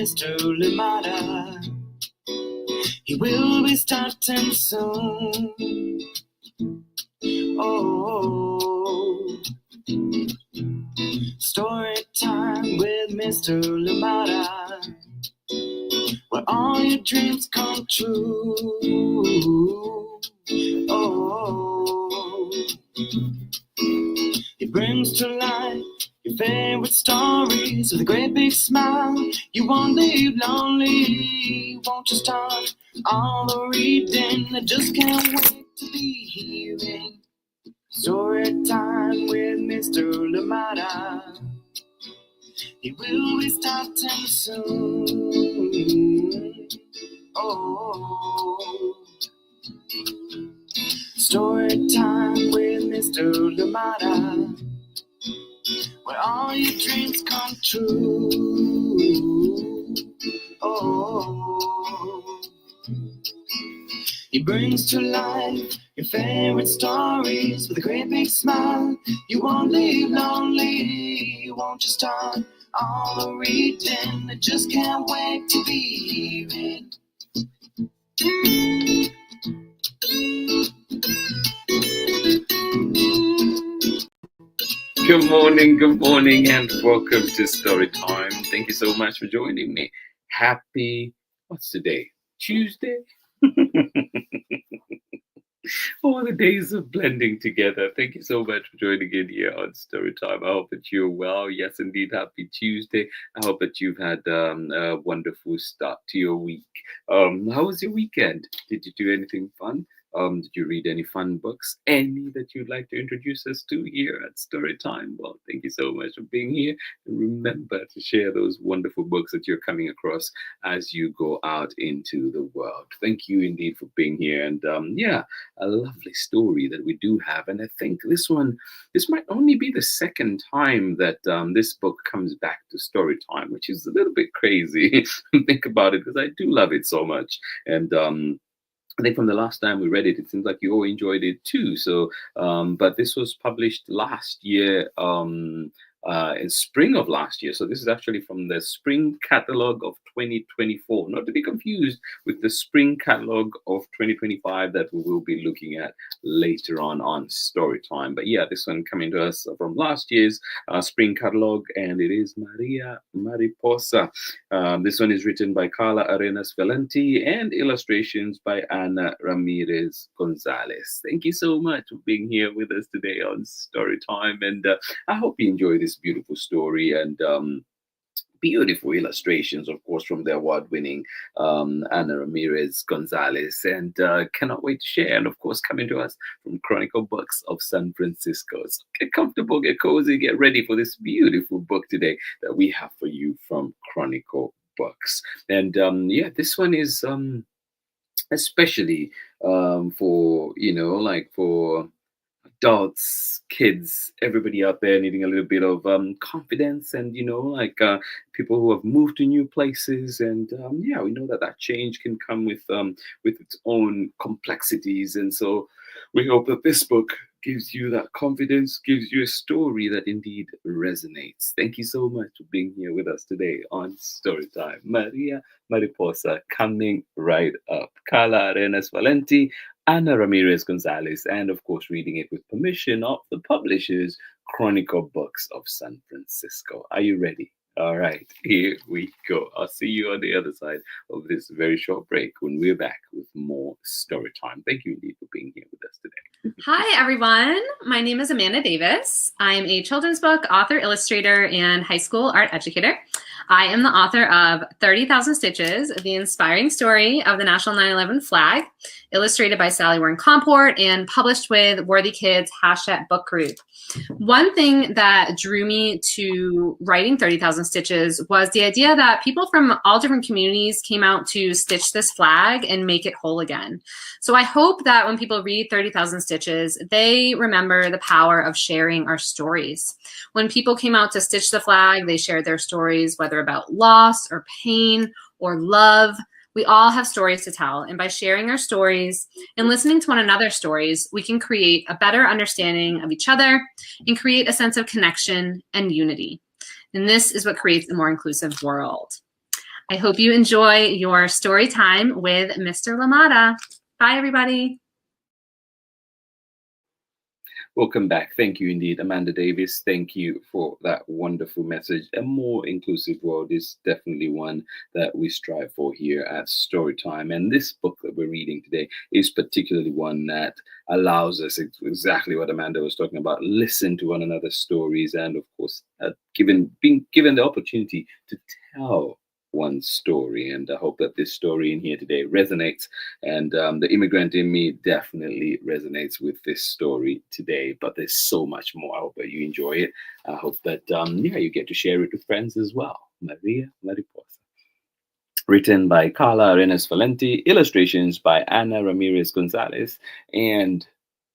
Mr. Limata. He will be starting soon. Oh, story time with Mr. Limata, where all your dreams come true. Oh, he brings to life your favorite stories with a great big smile. You won't leave lonely, won't you start all the reading? I just can't wait to be hearing story time with Mr. Limata. He will be starting soon. Oh, story time with Mr. Limata, where all your dreams come true. Oh, he brings to life your favorite stories with a great big smile. You won't leave lonely, you won't just start all the reading. I just can't wait to be hearing. Good morning, and welcome to Story Time. Thank you so much for joining me. Happy, what's today? Tuesday? All the days are blending together. Thank you so much for joining in here on Story Time. I hope that you're well. Yes, indeed, happy Tuesday. I hope that you've had a wonderful start to your week. How was your weekend? Did you do anything fun? Did you read any fun books? Any that you'd like to introduce us to here at Story Time? Well, thank you so much for being here. And remember to share those wonderful books that you're coming across as you go out into the world. Thank you indeed for being here. And yeah, a lovely story that we do have. And I think this might only be the second time that this book comes back to Story Time, which is a little bit crazy. Think about it, because I do love it so much. And I think from the last time we read it, it seems like you all enjoyed it too. So, but this was published last year, in spring of last year. So this is actually from the spring catalog of 2024, not to be confused with the spring catalog of 2025 that we will be looking at later on Story Time. But yeah, this one coming to us from last year's spring catalog, and it is MARIPOSA. This one is written by Karla Valenti and illustrations by Ana Ramírez González. Thank you so much for being here with us today on Story Time, and I hope you enjoy this beautiful story and beautiful illustrations, of course, from the award-winning Ana Ramírez González, and cannot wait to share. And of course, coming to us from Chronicle Books of San Francisco. So get comfortable, get cozy, get ready for this beautiful book today that we have for you from Chronicle Books. And yeah, this one is especially for, for adults, kids, everybody out there needing a little bit of confidence, and people who have moved to new places, and yeah, we know that change can come with its own complexities, and so we hope that this book gives you that confidence, gives you a story that indeed resonates. Thank you so much for being here with us today on Storytime. MARIPOSA coming right up. Karla Valenti, Ana Ramírez González, and of course reading it with permission of the publishers, Chronicle Books of San Francisco. Are you ready? All right, here we go. I'll see you on the other side of this very short break when we're back with more story time. Thank you indeed for being here with us today. Hi, everyone. My name is Amanda Davis. I am a children's book author, illustrator, and high school art educator. I am the author of 30,000 Stitches, the inspiring story of the National 9/11 flag, illustrated by Sally Warren Comport and published with Worthy Kids # book group. One thing that drew me to writing 30,000 Stitches was the idea that people from all different communities came out to stitch this flag and make it whole again. So I hope that when people read 30,000 Stitches, they remember the power of sharing our stories. When people came out to stitch the flag, they shared their stories, whether about loss or pain or love. We all have stories to tell, and by sharing our stories and listening to one another's stories, we can create a better understanding of each other and create a sense of connection and unity. And this is what creates a more inclusive world. I hope you enjoy your story time with Mr. Limata. Bye, everybody. Welcome back. Thank you indeed, Amanda Davis. Thank you for that wonderful message. A more inclusive world is definitely one that we strive for here at Storytime. And this book that we're reading today is particularly one that allows us, exactly what Amanda was talking about, listen to one another's stories, and of course, being given the opportunity to tell one story. And I hope that this story in here today resonates, and the immigrant in me definitely resonates with this story today. But there's so much more. I hope that you enjoy it. I hope that you get to share it with friends as well. Mariposa. Written by Karla Valenti, illustrations by Ana Ramírez González, and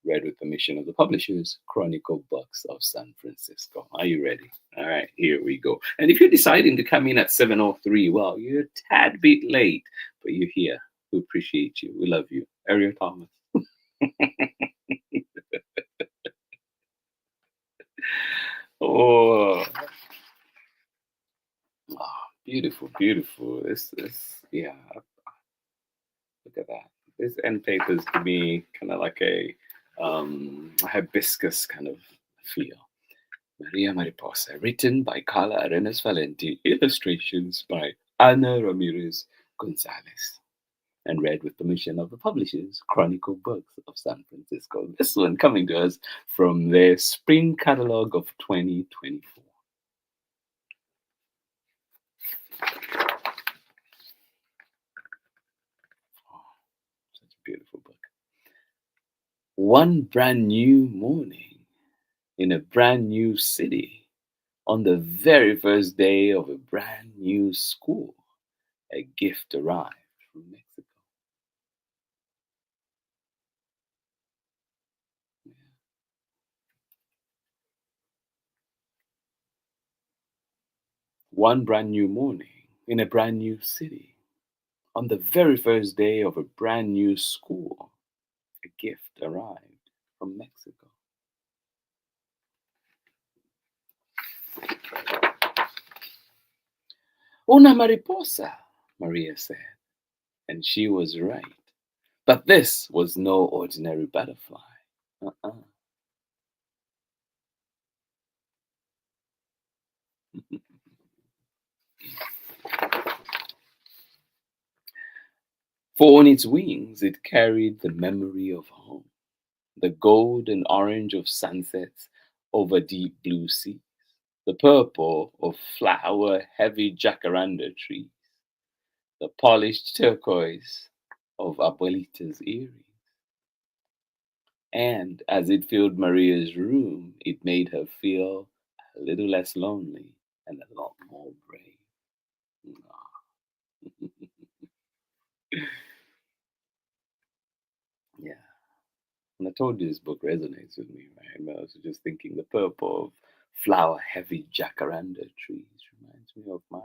read with permission of the publishers, Chronicle Books of San Francisco. Are you ready? All right, here we go. And if you're deciding to come in at 7:03, well, you're a tad bit late, but you're here. We appreciate you. We love you. Ariel Thomas. Oh, beautiful, beautiful. This, yeah. Look at that. This end paper is to me kind of like a hibiscus kind of feel. Mariposa, written by Karla Valenti, illustrations by Ana Ramírez González, and read with permission of the publishers, Chronicle Books of San Francisco. This one coming to us from their spring catalog of 2024. Such a beautiful book. One brand new morning in a brand new city, on the very first day of a brand new school, a gift arrived from Mexico. One brand new morning in a brand new city, on the very first day of a brand new school, a gift arrived from Mexico. Una mariposa, Maria said, and she was right. But this was no ordinary butterfly. For on its wings it carried the memory of home, the gold and orange of sunsets over deep blue seas, the purple of flower-heavy jacaranda trees, the polished turquoise of Abuelita's earrings. And as it filled Maria's room, it made her feel a little less lonely and a lot more brave. Yeah. And I told you this book resonates with me, right? I was just thinking the purple of flower-heavy jacaranda trees reminds me of my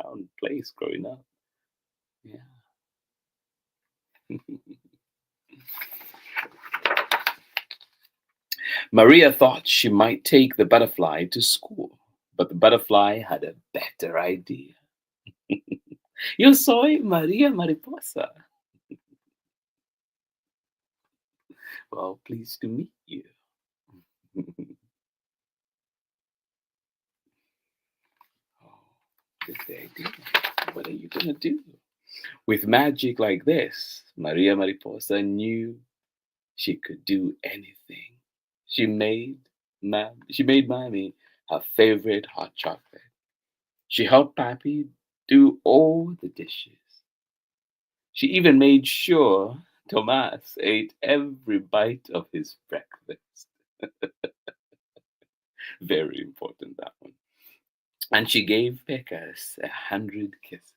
own place growing up. Yeah. Maria thought she might take the butterfly to school, but the butterfly had a better idea. Yo soy Maria Mariposa. Well, pleased to meet you. Oh, this the idea. What are you gonna do? With magic like this, Maria Mariposa knew she could do anything. She made Mommy her favorite hot chocolate. She helped Pappy do all the dishes. She even made sure Tomas ate every bite of his breakfast. Very important, that one. And she gave Pecas 100 kisses.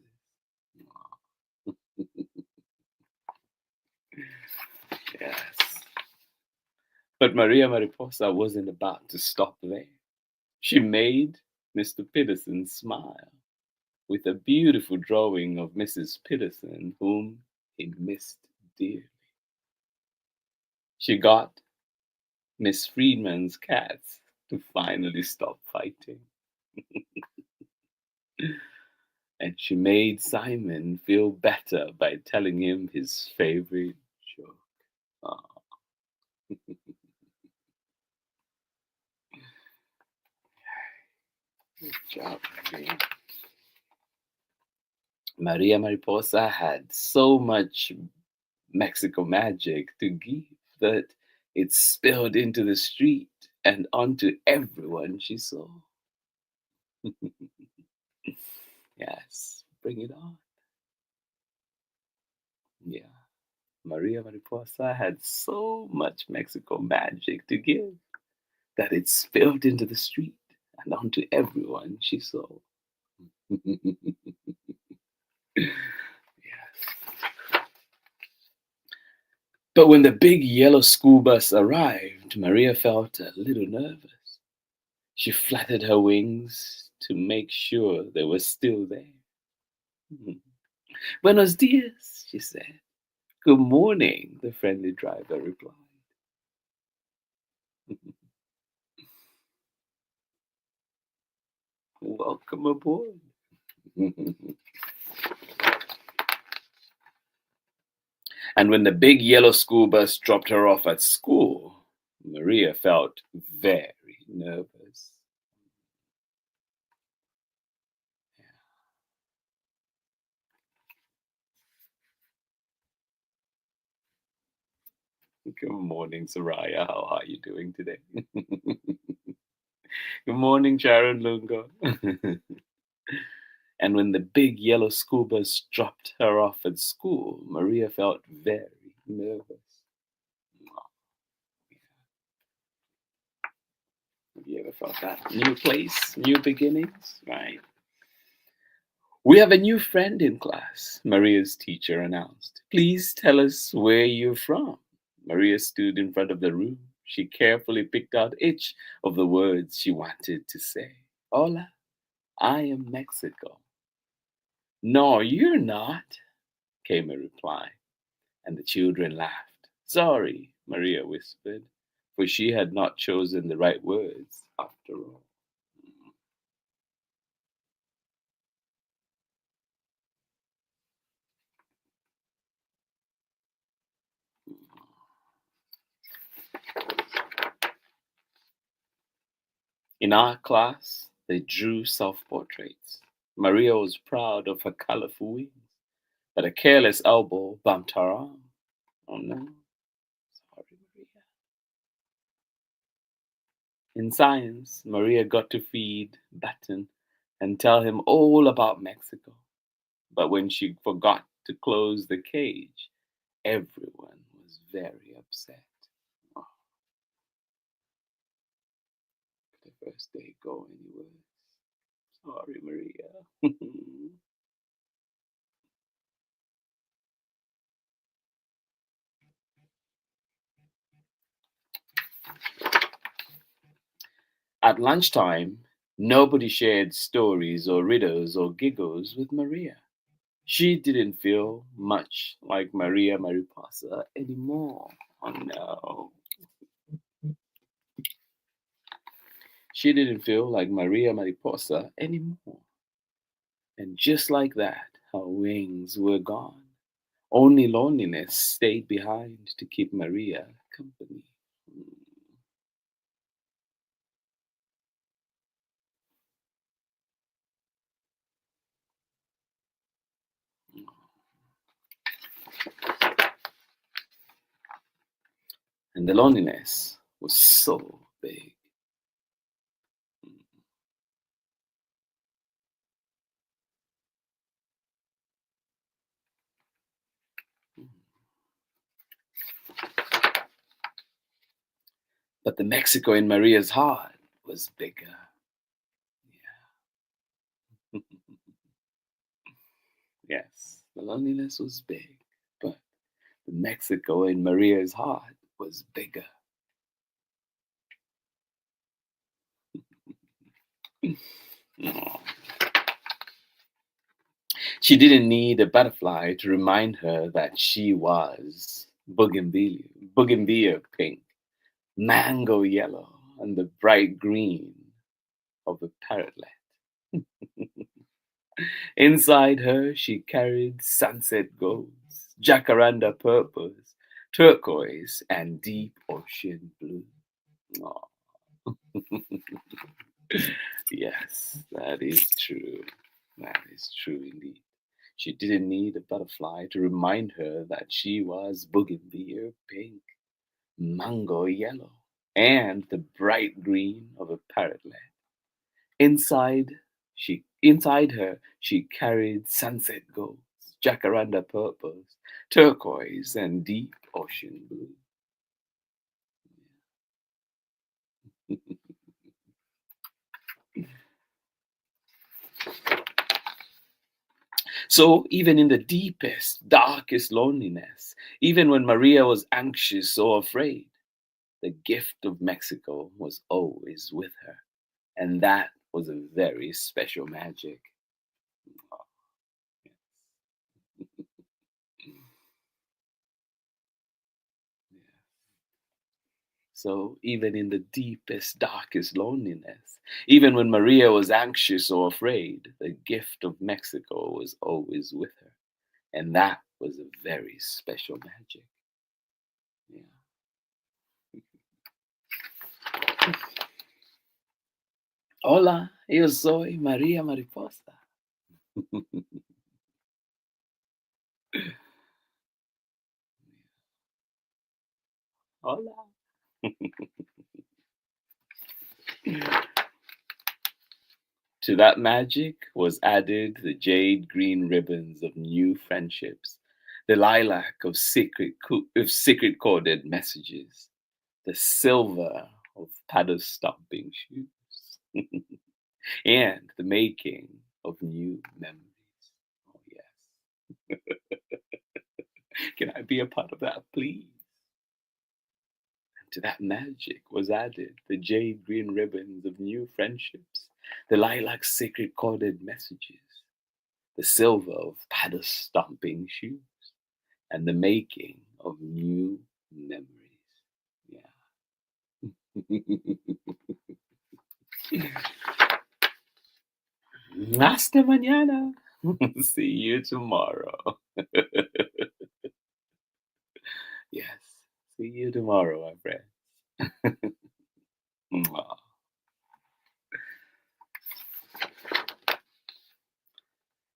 Yes. But Maria Mariposa wasn't about to stop there. She made Mr. Peterson smile with a beautiful drawing of Mrs. Peterson, whom he missed dearly. She got Miss Friedman's cats to finally stop fighting. and she made Simon feel better by telling him his favorite joke. Ah, good job, Maria. Maria Mariposa had so much Mexico magic to give that it spilled into the street and onto everyone she saw. Yes, bring it on. Yeah. Maria Mariposa had so much Mexico magic to give that it spilled into the street and onto everyone she saw. Yes. But when the big yellow school bus arrived, Maria felt a little nervous. She flattened her wings to make sure they were still there. Buenos dias, she said. Good morning, the friendly driver replied. Welcome aboard. And when the big yellow school bus dropped her off at school, Maria felt very nervous. Good morning, Soraya. How are you doing today? Good morning, Sharon Lungo. And when the big yellow school bus dropped her off at school, Maria felt very nervous. Have you ever felt that? New place, new beginnings, right? We have a new friend in class, Maria's teacher announced. Please tell us where you're from. Maria stood in front of the room. She carefully picked out each of the words she wanted to say. Hola, I am Mexico. No, you're not, came a reply, and the children laughed. Sorry, Maria whispered, for she had not chosen the right words after all. In our class, they drew self-portraits. Maria was proud of her colorful wings, but a careless elbow bumped her arm. Oh no, sorry, Maria. In science, Maria got to feed Button and tell him all about Mexico. But when she forgot to close the cage, everyone was very upset. Oh, could the first day go any worse? Sorry, Maria. At lunchtime, nobody shared stories or riddles or giggles with Maria. She didn't feel much like Maria Mariposa anymore. Oh no. She didn't feel like Maria Mariposa anymore. And just like that, her wings were gone. Only loneliness stayed behind to keep Maria company. And the loneliness was so big. But the Mexico in Maria's heart was bigger. Yeah. Yes, the loneliness was big, but the Mexico in Maria's heart was bigger. Oh. She didn't need a butterfly to remind her that she was bougainvillea pink, mango yellow, and the bright green of a parrotlet. Inside her, she carried sunset golds, jacaranda purples, turquoise, and deep ocean blue. Aw. Yes, that is true. That is true indeed. She didn't need a butterfly to remind her that she was bougainvillea pink, mango yellow, and the bright green of a parrotlet. Inside her she carried sunset golds, jacaranda purples, turquoise, and deep ocean blue. So even in the deepest, darkest loneliness, even when Maria was anxious or afraid, the gift of Mexico was always with her. And that was a very special magic. So even in the deepest, darkest loneliness, even when Maria was anxious or afraid, the gift of Mexico was always with her. And that was a very special magic. Yeah. Hola, yo soy María Mariposa. Hola. To that magic was added the jade green ribbons of new friendships, the lilac of secret coded messages, the silver of paddle stomping shoes, and the making of new memories. Oh, yes. Can I be a part of that, please? To that magic was added the jade green ribbons of new friendships, the lilac sacred corded messages, the silver of paddle stomping shoes, and the making of new memories. Yeah. Hasta mañana. See you tomorrow. Yes. See you tomorrow, my friend. Mwah.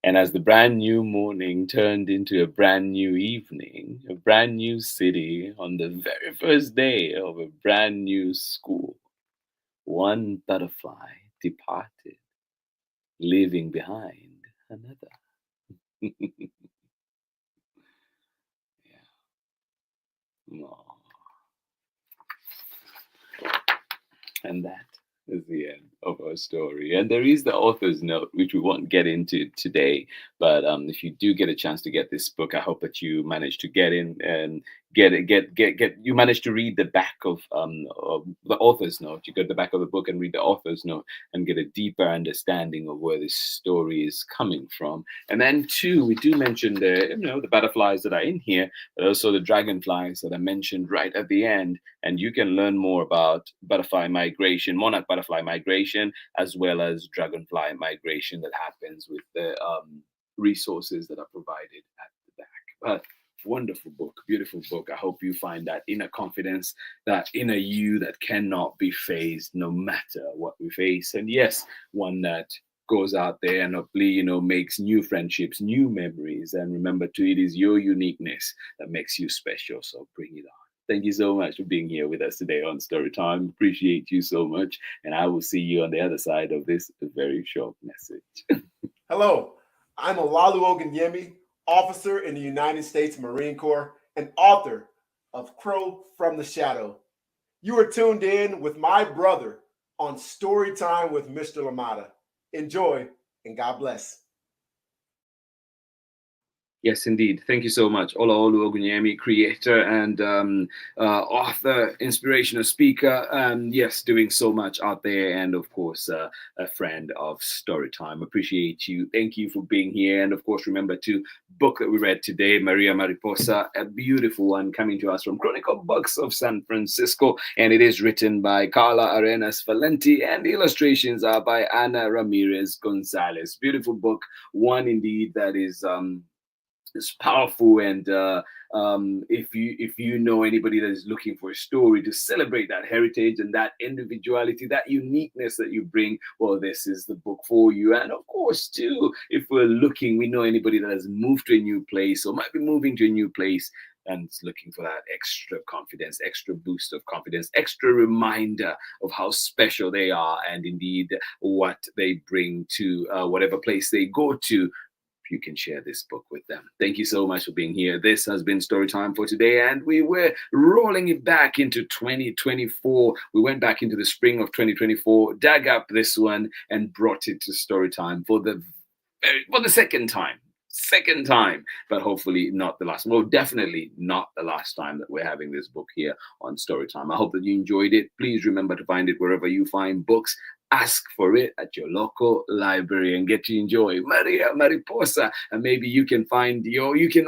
And as the brand new morning turned into a brand new evening, a brand new city on the very first day of a brand new school, one butterfly departed, leaving behind another. Yeah. Aw. And that is the end of our story. And there is the author's note, which we won't get into today. But if you do get a chance to get this book, I hope that you manage to get in and you manage to read the back of the author's note. You go to the back of the book and read the author's note and get a deeper understanding of where this story is coming from. And then too, we do mention the butterflies that are in here, but also the dragonflies that are mentioned right at the end. And you can learn more about butterfly migration, monarch butterfly migration, as well as dragonfly migration that happens with the resources that are provided at the back. But wonderful book, beautiful book. I hope you find that inner confidence, that inner you that cannot be phased no matter what we face. And yes, one that goes out there and hopefully, makes new friendships, new memories. And remember too, it is your uniqueness that makes you special. So bring it on. Thank you so much for being here with us today on Storytime. Appreciate you so much. And I will see you on the other side of this very short message. Hello, I'm Olalu Ogunyemi, officer in the United States Marine Corps and author of Crow from the Shadow. You are tuned in with my brother on Storytime with Mr. Limata. Enjoy and God bless. Yes, indeed. Thank you so much. Ola Ogunyemi, creator and author, inspirational speaker, and yes, doing so much out there. And of course, a friend of Storytime. Appreciate you. Thank you for being here. And of course, remember to book that we read today, Mariposa, a beautiful one coming to us from Chronicle Books of San Francisco. And it is written by Karla Valenti, and the illustrations are by Ana Ramírez González. Beautiful book, one indeed that is it's powerful, and if you know anybody that is looking for a story to celebrate that heritage and that individuality, that uniqueness that you bring, well, this is the book for you. And of course, too, if we're looking, we know anybody that has moved to a new place or might be moving to a new place and is looking for that extra confidence, extra boost of confidence, extra reminder of how special they are and indeed what they bring to whatever place they go to. You can share this book with them. Thank you so much for being here. This has been Storytime for today, and we were rolling it back into 2024. We went back into the spring of 2024, dug up this one, and brought it to Storytime for the second time, but hopefully not the last. Well, definitely not the last time that we're having this book here on Storytime. I hope that you enjoyed it. Please remember to find it wherever you find books. Ask for it at your local library and get to enjoy Mariposa. And maybe you can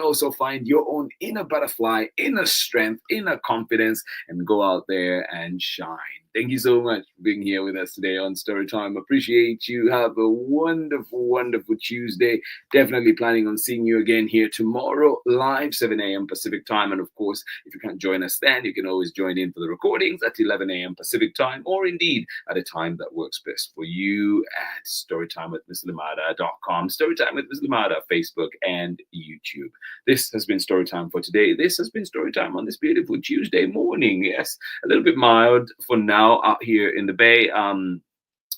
also find your own inner butterfly, inner strength, inner confidence, and go out there and shine. Thank you so much for being here with us today on Storytime. Appreciate you. Have a wonderful, wonderful Tuesday. Definitely planning on seeing you again here tomorrow, live, 7 a.m. Pacific time. And of course, if you can't join us then, you can always join in for the recordings at 11 a.m. Pacific time, or indeed at a time that works best for you at storytimewithmisslimata.com, Storytime with Miss Limata, Facebook and YouTube. This has been Storytime for today. This has been Storytime on this beautiful Tuesday morning. Yes, a little bit mild for now out here in the Bay. I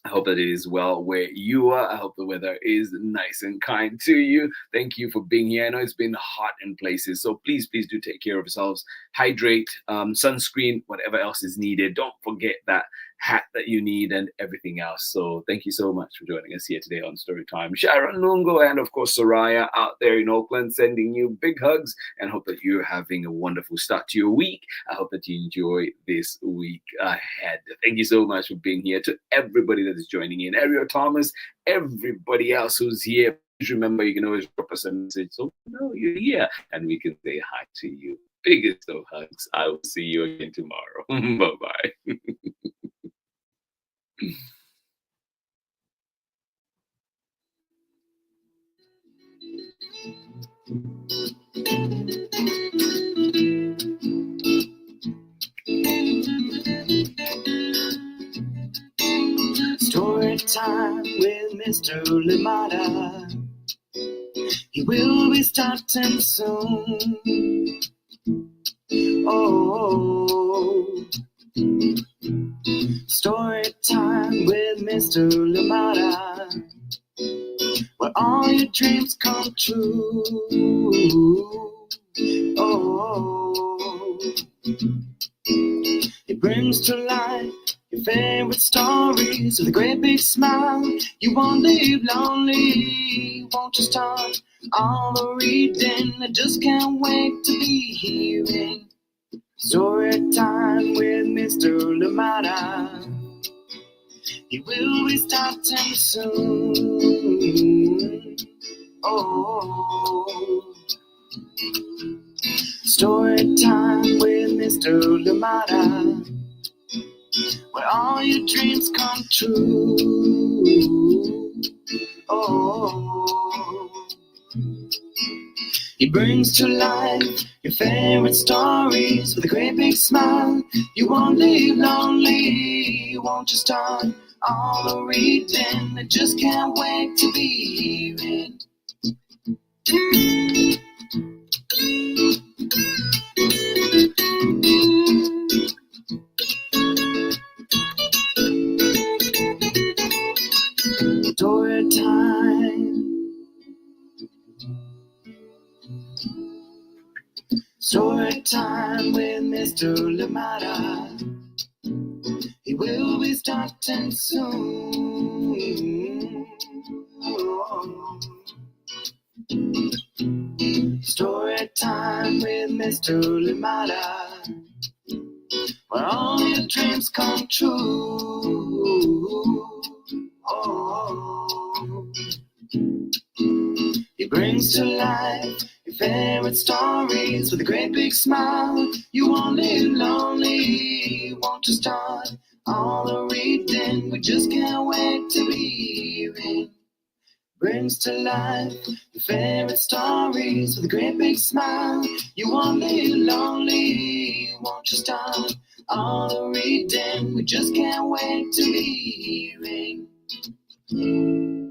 hope that it is well where you are. I hope the weather is nice and kind to you. Thank you for being here. I know it's been hot in places, so please do take care of yourselves. Hydrate, sunscreen, whatever else is needed. Don't forget that hat that you need and everything else. So thank you so much for joining us here today on Storytime. Sharon Lungo and of course Soraya out there in Oakland, sending you big hugs and hope that you're having a wonderful start to your week. I hope that you enjoy this week ahead. Thank you so much for being here. To everybody that is joining in, Ariel Thomas, everybody else who's here, please remember you can always drop us a message so we know you're here and we can say hi to you. Biggest of hugs. I will see you again tomorrow. Bye-bye. Story time with Mr. Limata. He will be starting soon. Oh, story time with Mr. Limata, where all your dreams come true. Oh, it brings to life your favorite stories with a great big smile. You won't leave lonely, won't you start all the reading? I just can't wait to be hearing story time with Mr. Limata. He will be starting soon. Oh, story time with Mr. Limata, where all your dreams come true. Oh, he brings to life your favorite stories with a great big smile. You won't leave lonely, won't you start all the reading? I just can't wait to be hearing. Story time. Story time with Mr. Limata. He will be starting soon. Story time with Mr. Limata, where all your dreams come true. Oh, he brings to life your favorite stories with a great big smile. You won't live lonely, won't you start all the reading? We just can't wait to be hearing. Brings to life your favorite stories with a great big smile. You won't live lonely, won't you start all the reading? We just can't wait to be hearing.